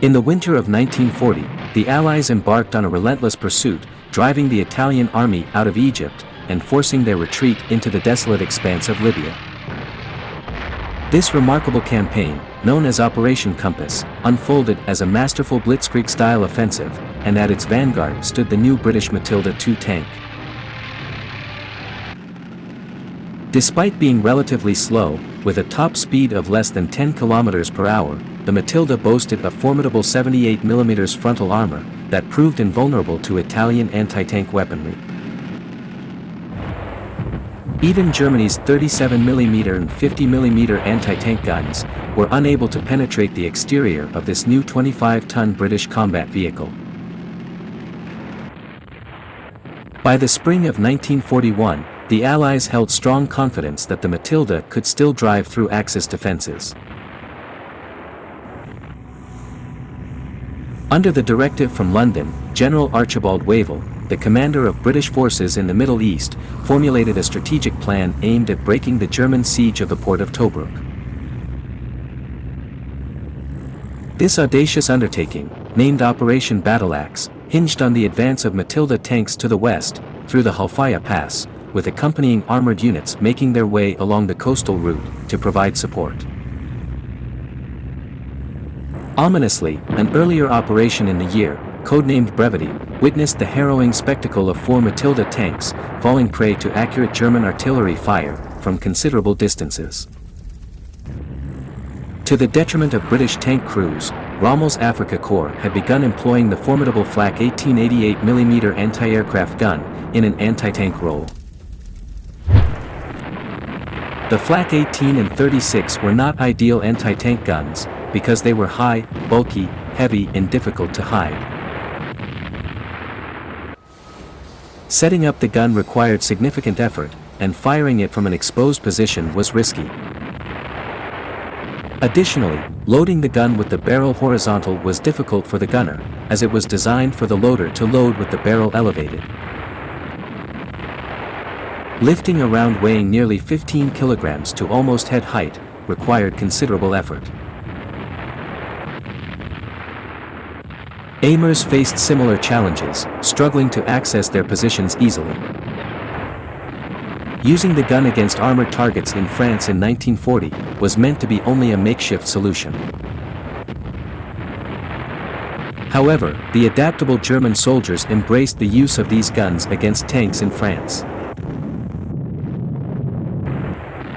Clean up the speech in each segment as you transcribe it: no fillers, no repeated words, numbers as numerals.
In the winter of 1940, the Allies embarked on a relentless pursuit, driving the Italian army out of Egypt and forcing their retreat into the desolate expanse of Libya. This remarkable campaign, known as Operation Compass, unfolded as a masterful Blitzkrieg-style offensive, and at its vanguard stood the new British Matilda II tank. Despite being relatively slow, with a top speed of less than 10 km per hour, the Matilda boasted a formidable 78mm frontal armor that proved invulnerable to Italian anti-tank weaponry. Even Germany's 37mm and 50mm anti-tank guns were unable to penetrate the exterior of this new 25-ton British combat vehicle. By the spring of 1941, the Allies held strong confidence that the Matilda could still drive through Axis defenses. Under the directive from London, General Archibald Wavell, the commander of British forces in the Middle East, formulated a strategic plan aimed at breaking the German siege of the port of Tobruk. This audacious undertaking, named Operation Battleaxe, hinged on the advance of Matilda tanks to the west, through the Halfaya Pass, with accompanying armored units making their way along the coastal route to provide support. Ominously, an earlier operation in the year, codenamed Brevity, witnessed the harrowing spectacle of 4 Matilda tanks falling prey to accurate German artillery fire from considerable distances. To the detriment of British tank crews, Rommel's Afrika Korps had begun employing the formidable Flak 1888mm anti-aircraft gun in an anti-tank role. The Flak 18 and 36 were not ideal anti-tank guns, because they were high, bulky, heavy and difficult to hide. Setting up the gun required significant effort, and firing it from an exposed position was risky. Additionally, loading the gun with the barrel horizontal was difficult for the gunner, as it was designed for the loader to load with the barrel elevated. Lifting a round weighing nearly 15 kilograms to almost head height required considerable effort. Aimers faced similar challenges, struggling to access their positions easily. Using the gun against armored targets in France in 1940 was meant to be only a makeshift solution. However, the adaptable German soldiers embraced the use of these guns against tanks in France.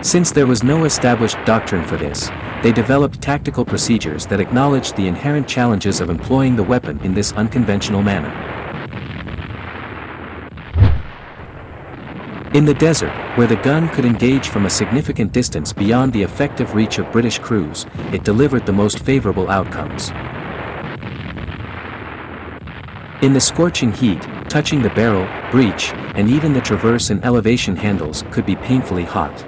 Since there was no established doctrine for this, they developed tactical procedures that acknowledged the inherent challenges of employing the weapon in this unconventional manner. In the desert, where the gun could engage from a significant distance beyond the effective reach of British crews, it delivered the most favorable outcomes. In the scorching heat, touching the barrel, breech, and even the traverse and elevation handles could be painfully hot.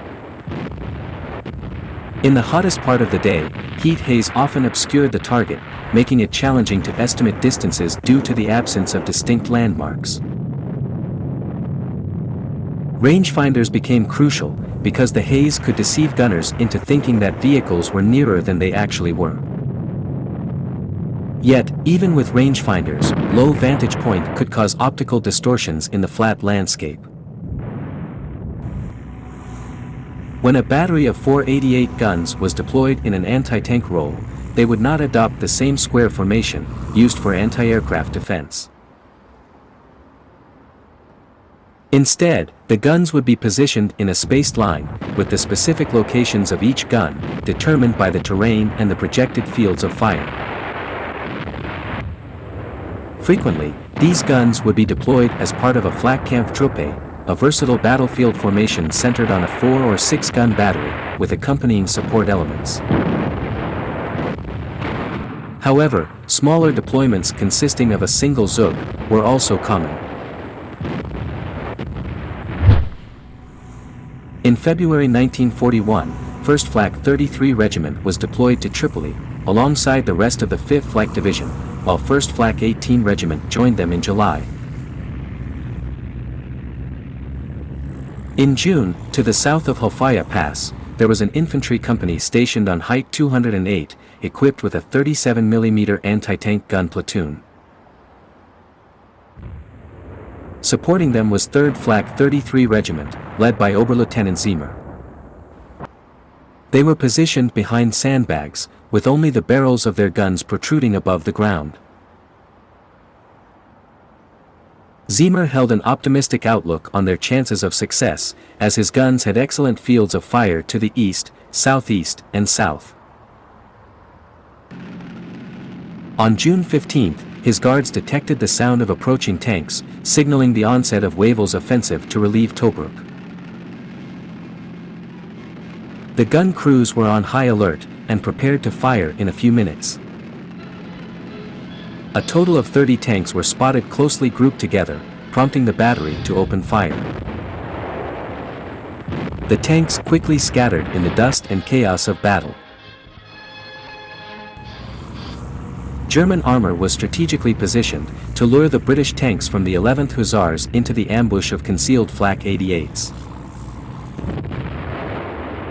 In the hottest part of the day, heat haze often obscured the target, making it challenging to estimate distances due to the absence of distinct landmarks. Rangefinders became crucial, because the haze could deceive gunners into thinking that vehicles were nearer than they actually were. Yet, even with rangefinders, low vantage point could cause optical distortions in the flat landscape. When a battery of 488 guns was deployed in an anti-tank role, they would not adopt the same square formation used for anti-aircraft defense. Instead, the guns would be positioned in a spaced line, with the specific locations of each gun determined by the terrain and the projected fields of fire. Frequently, these guns would be deployed as part of a Flakkampftruppe, a versatile battlefield formation centered on a 4 or 6 gun battery, with accompanying support elements. However, smaller deployments consisting of a single Zug were also common. In February 1941, 1st Flak 33 Regiment was deployed to Tripoli, alongside the rest of the 5th Flak Division, while 1st Flak 18 Regiment joined them in July. In June, to the south of Halfaya Pass, there was an infantry company stationed on height 208, equipped with a 37mm anti-tank gun platoon. Supporting them was 3rd Flak 33 Regiment, led by Oberlieutenant Ziemer. They were positioned behind sandbags, with only the barrels of their guns protruding above the ground. Ziemer held an optimistic outlook on their chances of success, as his guns had excellent fields of fire to the east, southeast, and south. On June 15, his guards detected the sound of approaching tanks, signaling the onset of Wavell's offensive to relieve Tobruk. The gun crews were on high alert, and prepared to fire in a few minutes. A total of 30 tanks were spotted closely grouped together, prompting the battery to open fire. The tanks quickly scattered in the dust and chaos of battle. German armor was strategically positioned to lure the British tanks from the 11th Hussars into the ambush of concealed Flak 88s.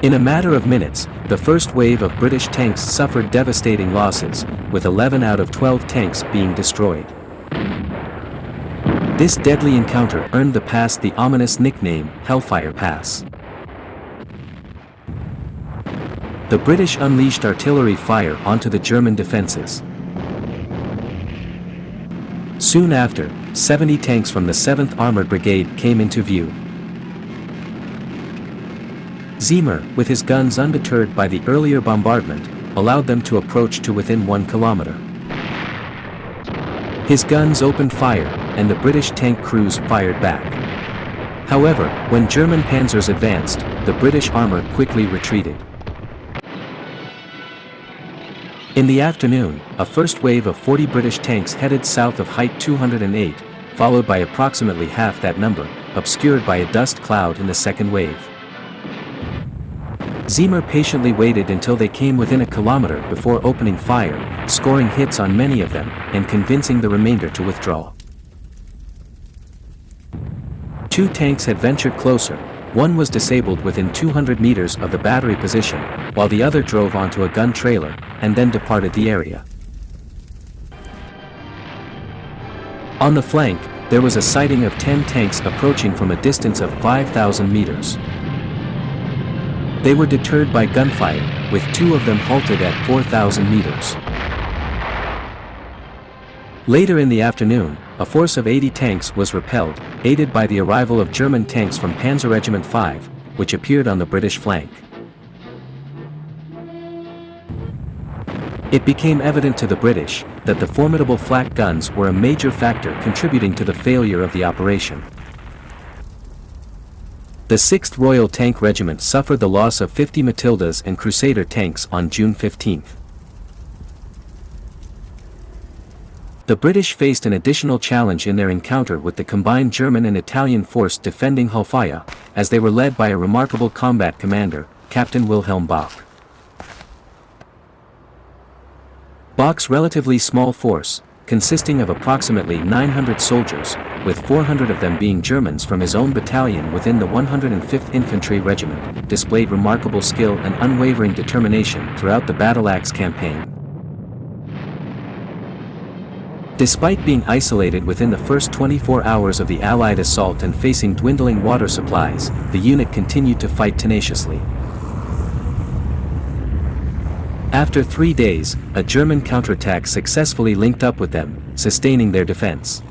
In a matter of minutes, the first wave of British tanks suffered devastating losses, with 11 out of 12 tanks being destroyed. This deadly encounter earned the pass the ominous nickname Hellfire Pass. The British unleashed artillery fire onto the German defenses. Soon after, 70 tanks from the 7th Armored Brigade came into view. Ziemer, with his guns undeterred by the earlier bombardment, allowed them to approach to within 1 kilometer. His guns opened fire, and the British tank crews fired back. However, when German panzers advanced, the British armor quickly retreated. In the afternoon, a first wave of 40 British tanks headed south of height 208, followed by approximately half that number, obscured by a dust cloud in the second wave. Ziemer patiently waited until they came within a kilometer before opening fire, scoring hits on many of them, and convincing the remainder to withdraw. 2 tanks had ventured closer. One was disabled within 200 meters of the battery position, while the other drove onto a gun trailer, and then departed the area. On the flank, there was a sighting of 10 tanks approaching from a distance of 5,000 meters. They were deterred by gunfire, with 2 of them halted at 4,000 meters. Later in the afternoon, a force of 80 tanks was repelled, aided by the arrival of German tanks from Panzer Regiment 5, which appeared on the British flank. It became evident to the British that the formidable flak guns were a major factor contributing to the failure of the operation. The 6th Royal Tank Regiment suffered the loss of 50 Matildas and Crusader tanks on June 15. The British faced an additional challenge in their encounter with the combined German and Italian force defending Halfaya, as they were led by a remarkable combat commander, Captain Wilhelm Bock. Bock's relatively small force, consisting of approximately 900 soldiers, with 400 of them being Germans from his own battalion within the 105th Infantry Regiment, displayed remarkable skill and unwavering determination throughout the Battleaxe campaign. Despite being isolated within the first 24 hours of the Allied assault and facing dwindling water supplies, the unit continued to fight tenaciously. After 3 days, a German counterattack successfully linked up with them, sustaining their defense.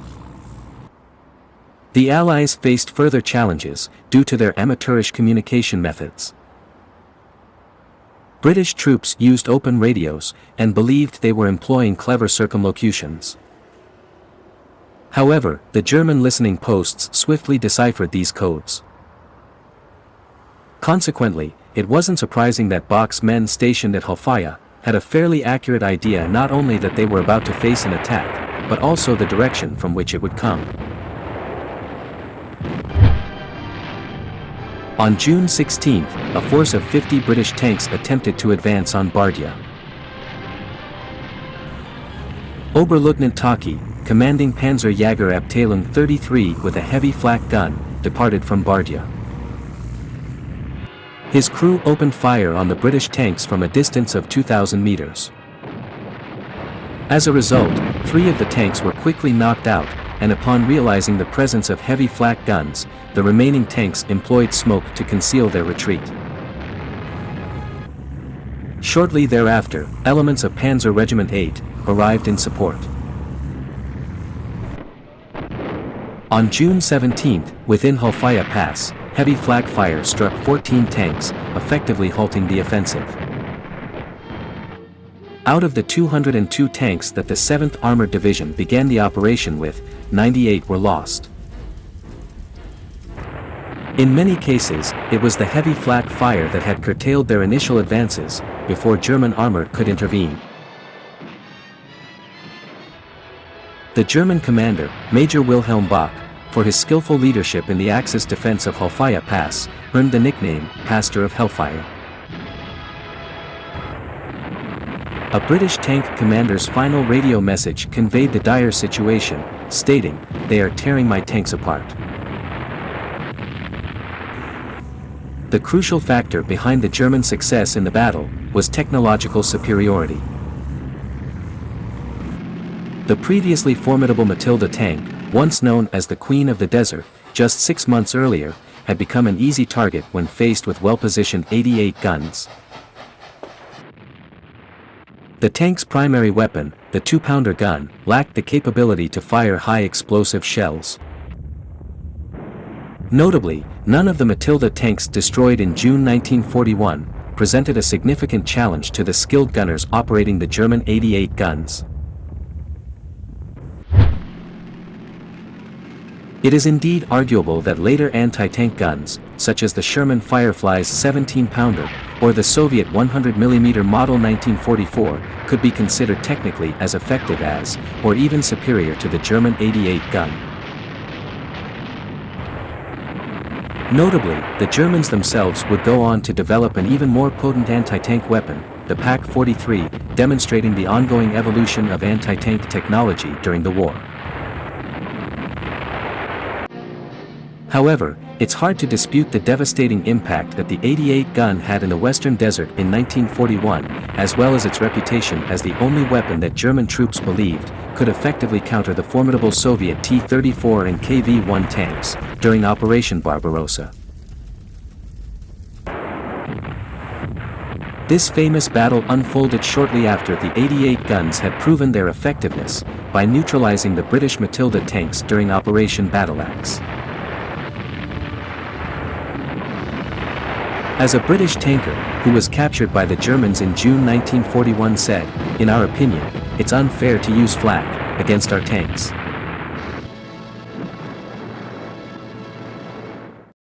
The Allies faced further challenges, due to their amateurish communication methods. British troops used open radios, and believed they were employing clever circumlocutions. However, the German listening posts swiftly deciphered these codes. Consequently, it wasn't surprising that Bock's men stationed at Halfaya had a fairly accurate idea not only that they were about to face an attack, but also the direction from which it would come. On June 16, a force of 50 British tanks attempted to advance on Bardia. Oberleutnant Taki, commanding Panzerjägerabteilung 33 with a heavy flak gun, departed from Bardia. His crew opened fire on the British tanks from a distance of 2,000 meters. As a result, 3 of the tanks were quickly knocked out, and upon realizing the presence of heavy flak guns, the remaining tanks employed smoke to conceal their retreat. Shortly thereafter, elements of Panzer Regiment 8 arrived in support. On June 17, within Halfaya Pass, heavy flak fire struck 14 tanks, effectively halting the offensive. Out of the 202 tanks that the 7th Armored Division began the operation with, 98 were lost. In many cases, it was the heavy flak fire that had curtailed their initial advances, before German armor could intervene. The German commander, Major Wilhelm Bach, for his skillful leadership in the Axis defense of Halfaya Pass, earned the nickname Pastor of Hellfire. A British tank commander's final radio message conveyed the dire situation, stating, "They are tearing my tanks apart." The crucial factor behind the German success in the battle was technological superiority. The previously formidable Matilda tank, once known as the Queen of the Desert, just 6 months earlier, had become an easy target when faced with well-positioned 88 guns. The tank's primary weapon, the 2-pounder gun, lacked the capability to fire high-explosive shells. Notably, none of the Matilda tanks destroyed in June 1941 presented a significant challenge to the skilled gunners operating the German 88 guns. It is indeed arguable that later anti-tank guns, such as the Sherman Firefly's 17-pounder, or the Soviet 100mm Model 1944, could be considered technically as effective as, or even superior to the German 88 gun. Notably, the Germans themselves would go on to develop an even more potent anti-tank weapon, the Pak-43, demonstrating the ongoing evolution of anti-tank technology during the war. However, it's hard to dispute the devastating impact that the 88 gun had in the Western Desert in 1941, as well as its reputation as the only weapon that German troops believed could effectively counter the formidable Soviet T-34 and KV-1 tanks during Operation Barbarossa. This famous battle unfolded shortly after the 88 guns had proven their effectiveness by neutralizing the British Matilda tanks during Operation Battleaxe. As a British tanker, who was captured by the Germans in June 1941 said, "In our opinion, it's unfair to use flak against our tanks."